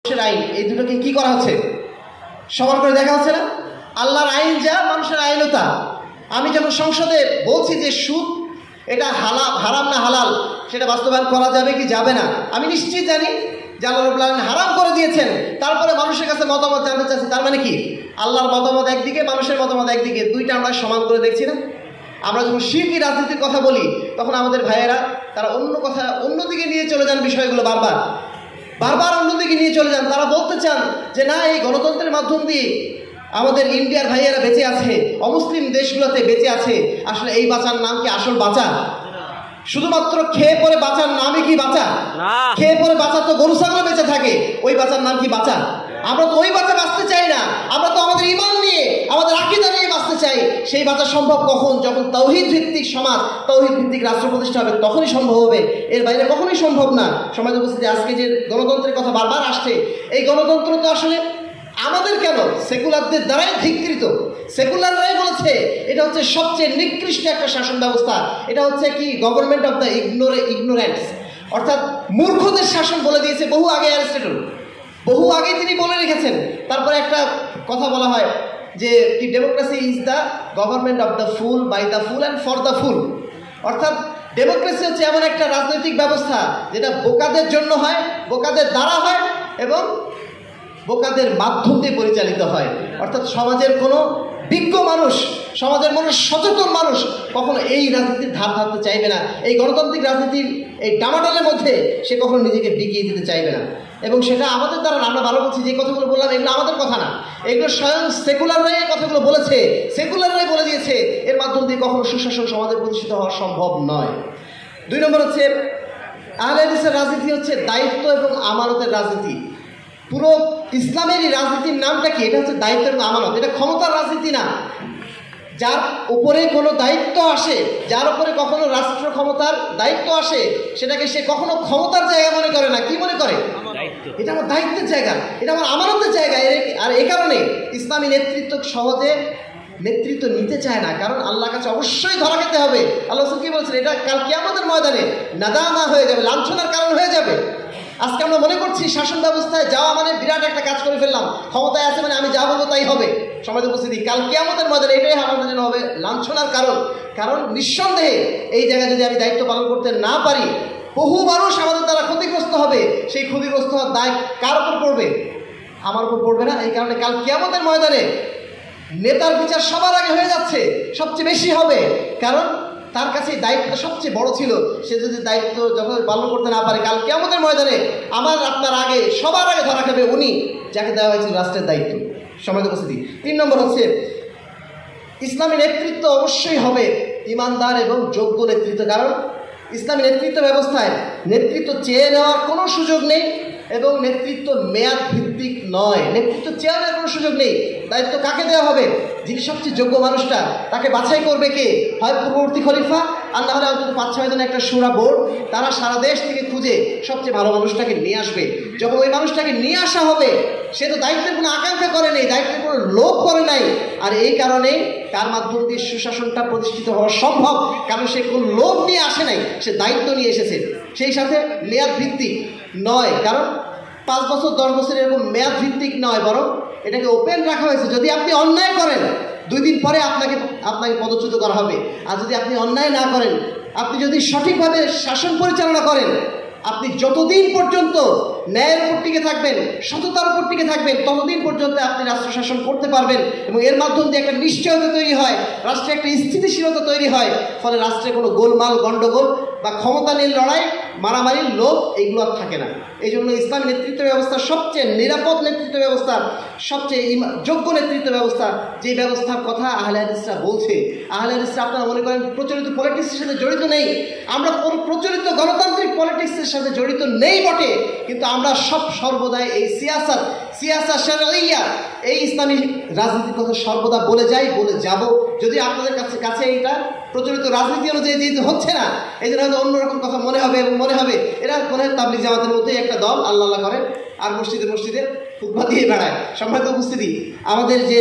মানুষের আইন, এই দুটোকে কি করা হচ্ছে? সমান করে দেখা হচ্ছে না? আল্লাহর আইন যা, মানুষের আইনও তা। আমি যখন সংসদে বলছি যে সুদ এটা হারাম না হালাল, সেটা বাস্তবায়ন করা যাবে কি যাবে না, আমি নিশ্চিত জানি যে আল্লাহ রাব্বুল আলামিন হারাম করে দিয়েছেন। তারপরে মানুষের কাছে মতামত জানতে চাচ্ছি, তার মানে কি আল্লাহর মতামত একদিকে, মানুষের মতামত একদিকে, দুইটা আমরা সমান করে দেখছি না? আমরা যখন শিরকি রাজনীতির কথা বলি তখন আমাদের ভাইয়েরা তারা অন্যদিকে নিয়ে চলে যান, বিষয়গুলো বারবার অন্যদিকে নিয়ে চলে যান। তারা বলতে চান যে না, এই গণতন্ত্রের মাধ্যম দিয়ে আমাদের ইন্ডিয়ার ভাইয়েরা বেঁচে আছে, অমুসলিম দেশগুলোতে বেঁচে আছে। আসলে এই বাঁচার নাম কি আসল বাঁচা? শুধুমাত্র খেয়ে পরে বাঁচার নামে কি বাঁচা? খেয়ে পরে বাঁচা তো গরু ছাগল বেঁচে থাকে, ওই বাঁচার নাম কি বাঁচা? আমরা তো ওই বাঁচা বাঁচতে চাই না, আমরা তো আমাদের ঈমান নিয়ে, আমাদের আকীদা নিয়ে বাঁচতে চাই। সেই বাঁচা সম্ভব কখন? যখন তাওহীদ ভিত্তিক সমাজ, তাওহীদ ভিত্তিক রাষ্ট্র প্রতিষ্ঠা হবে, তখনই সম্ভব হবে, এর বাইরে কখনোই সম্ভব না। সমাজ উপস্থিতি, আজকে যে গণতন্ত্রের কথা বারবার আসছে, এই গণতন্ত্র তো আসলে আমাদের কেন, সেকুলারদের দ্বারাই ধিক্কৃত। সেকুলাররাই বলেছে এটা হচ্ছে সবচেয়ে নিকৃষ্ট একটা শাসন ব্যবস্থা, এটা হচ্ছে কি গভর্নমেন্ট অফ দ্য ইগনোরেন্টস, অর্থাৎ মূর্খদের শাসন বলে দিয়েছে বহু আগে অ্যারিস্টটল, বহু আগে তিনি বলে রেখেছেন। তারপরে একটা কথা বলা হয় যে কি democracy is the government of the people, by the people and for the people. অর্থাৎ ডেমোক্রেসি হচ্ছে এমন একটা রাজনৈতিক ব্যবস্থা যেটা বোকাদের জন্য হয়, বোকাদের দ্বারা হয় এবং বোকাদের মাধ্যম দিয়ে পরিচালিত হয়। অর্থাৎ সমাজের কোনো বিজ্ঞ মানুষ, সমাজের মনে সচেতন মানুষ কখনো এই রাজনীতির ধার ধারতে চাইবে না, এই গণতান্ত্রিক রাজনীতির এই ডামাডালের মধ্যে সে কখনো নিজেকে বিকিয়ে দিতে চাইবে না। এবং সেটা আমাদের দ্বারা, আমরা ভালো বলছি যে কথাগুলো বললাম এগুলো আমাদের কথা না, এগুলো স্বয়ং সেকুলাররাই এই কথাগুলো বলেছে, সেকুলাররাই বলে দিয়েছে। এর মাধ্যম দিয়ে কখনো সুশাসন সমাজে প্রতিষ্ঠিত হওয়া সম্ভব নয়। 2 নম্বর হচ্ছে আহলে হাদিসের রাজনীতি হচ্ছে দায়িত্ব এবং আমানতের রাজনীতি। পুরো ইসলামেরই রাজনীতির নামটা কি? এটা হচ্ছে দায়িত্ব এবং আমানত। এটা ক্ষমতার রাজনীতি না। যার উপরে কোনো দায়িত্ব আসে, যার উপরে কখনো রাষ্ট্র ক্ষমতার দায়িত্ব আসে, সেটাকে সে কখনো ক্ষমতার জায়গা মনে করে না। কি মনে করে? এটা আমার দায়িত্বের জায়গা, এটা আমার আমানতের জায়গা। আর এ কারণে ইসলামী নেতৃত্ব সহজে নেতৃত্ব নিতে চায় না, কারণ আল্লাহর কাছে অবশ্যই ধরা খেতে হবে। আল্লাহ রাসূল কি বলছেন? এটা কাল কিয়ামতের ময়দানে নাদামা হয়ে যাবে, লাঞ্ছনার কারণ হয়ে যাবে। আজকে আমরা মনে করছি শাসন ব্যবস্থায় যাওয়া মানে বিরাট একটা কাজ করে ফেললাম, ক্ষমতায় আছে মানে আমি যা বলবো তাই হবে। সমাজ উপস্থিতি, কাল কিয়ামতের ময়দানে এটাই আমাদের জন্য হবে লাঞ্ছনার কারণ। কারণ নিঃসন্দেহে এই জায়গায় যদি আমি দায়িত্ব পালন করতে না পারি, বহু মানুষ আমাদের দ্বারা ক্ষতিগ্রস্ত হবে। সেই ক্ষতিগ্রস্ত হওয়ার দায় কার উপর পড়বে? আমার উপর পড়বে না। এই কারণে কাল কিয়ামতের ময়দানে নেতার বিচার সবার আগে হয়ে যাচ্ছে, সবচেয়ে বেশি হবে। কারণ তার কাছে দায়িত্বটা সবচেয়ে বড় ছিল। সে যদি দায়িত্ব যখন পালন করতে না পারে, কাল কিয়ামতের ময়দানে আমার আপনার আগে সবার আগে ধরা খাবে উনি যাকে দেওয়া হয়েছিল রাষ্ট্রের দায়িত্ব। সমাজ উপস্থিতি, 3 নম্বর হচ্ছে ইসলামী নেতৃত্ব অবশ্যই হবে ইমানদার এবং যোগ্য নেতৃত্ব। কারণ ইসলামী নেতৃত্ব ব্যবস্থায় নেতৃত্ব চেয়ে নেওয়ার কোনো সুযোগ নেই এবং নেতৃত্ব মেয়াদ ভিত্তিক নয়। নেতৃত্ব চেয়ে নেওয়ার কোনো সুযোগ নেই। দায়িত্ব কাকে দেওয়া হবে? যিনি সবচেয়ে যোগ্য মানুষটা, তাকে বাছাই করবে কে? হয় পূর্ববর্তী খলিফা, আর না হলে অন্তত 5-6 জন একটা শুরা বোর্ড, তারা সারা দেশ থেকে খুঁজে সবচেয়ে ভালো মানুষটাকে নিয়ে আসবে। যখন ওই মানুষটাকে নিয়ে আসা হবে, সে তো দায়িত্বের কোনো আকাঙ্ক্ষা করে নেই, দায়িত্বের কোনো লোভ করে নাই। আর এই কারণে তার মাধ্যম দিয়ে সুশাসনটা প্রতিষ্ঠিত হওয়া সম্ভব, কারণ সে কোনো লোভ নিয়ে আসে নাই, সে দায়িত্ব নিয়ে এসেছে। সেই সাথে মেয়াদ ভিত্তিক নয়, কারণ 5 বছর 10 বছর এরকম মেয়াদ ভিত্তিক নয়, বরং এটাকে ওপেন রাখা হয়েছে। যদি আপনি অন্যায় করেন 2 দিন পরে আপনাকে পদচ্যুত করা হবে। আর যদি আপনি অন্যায় না করেন, আপনি যদি সঠিকভাবে শাসন পরিচালনা করেন, আপনি যতদিন পর্যন্ত ন্যায়ের উপর টিকে থাকবেন, সততার উপর টিকে থাকবেন, ততদিন পর্যন্ত আপনি রাষ্ট্র শাসন করতে পারবেন। এবং এর মাধ্যম দিয়ে একটা নিশ্চয়তা তৈরি হয়, রাষ্ট্রে একটা স্থিতিশীলতা তৈরি হয়। ফলে রাষ্ট্রে কোনো গোলমাল, গণ্ডগোল বা ক্ষমতা নিয়ে লড়াই, মারামারি, লোভ এইগুলো আর থাকে না। এই জন্য ইসলামী নেতৃত্ব ব্যবস্থা সবচেয়ে নিরাপদ নেতৃত্ব ব্যবস্থা, সবচেয়ে যোগ্য নেতৃত্ব ব্যবস্থা, যে ব্যবস্থার কথা আহলে হাদিসরা বলছে। আহলে হাদিসরা আপনারা মনে করেন প্রচলিত পলিটিক্সের সাথে জড়িত নেই, আমরা প্রচলিত গণতান্ত্রিক পলিটিক্সের সাথে জড়িত নেই বটে, কিন্তু আমরা সর্বদাই এই সিয়াসা শারঈয়া, এই ইসলামী রাজনীতির কথা সর্বদা বলে যাই, বলে যাব। যদি আপনাদের কাছে এইটা প্রচলিত রাজনীতি অনুযায়ী যেহেতু হচ্ছে না, এই জন্য হয়তো অন্যরকম কথা মনে হবে এবং মনে হবে এরা মনে হয় তাবলিগ জামাতের মধ্যেই একটা দল, আল্লাহ করে আর মসজিদে খুতবা দিয়ে বেড়ায়। সম্মানিত উপস্থিতি, আমাদের যে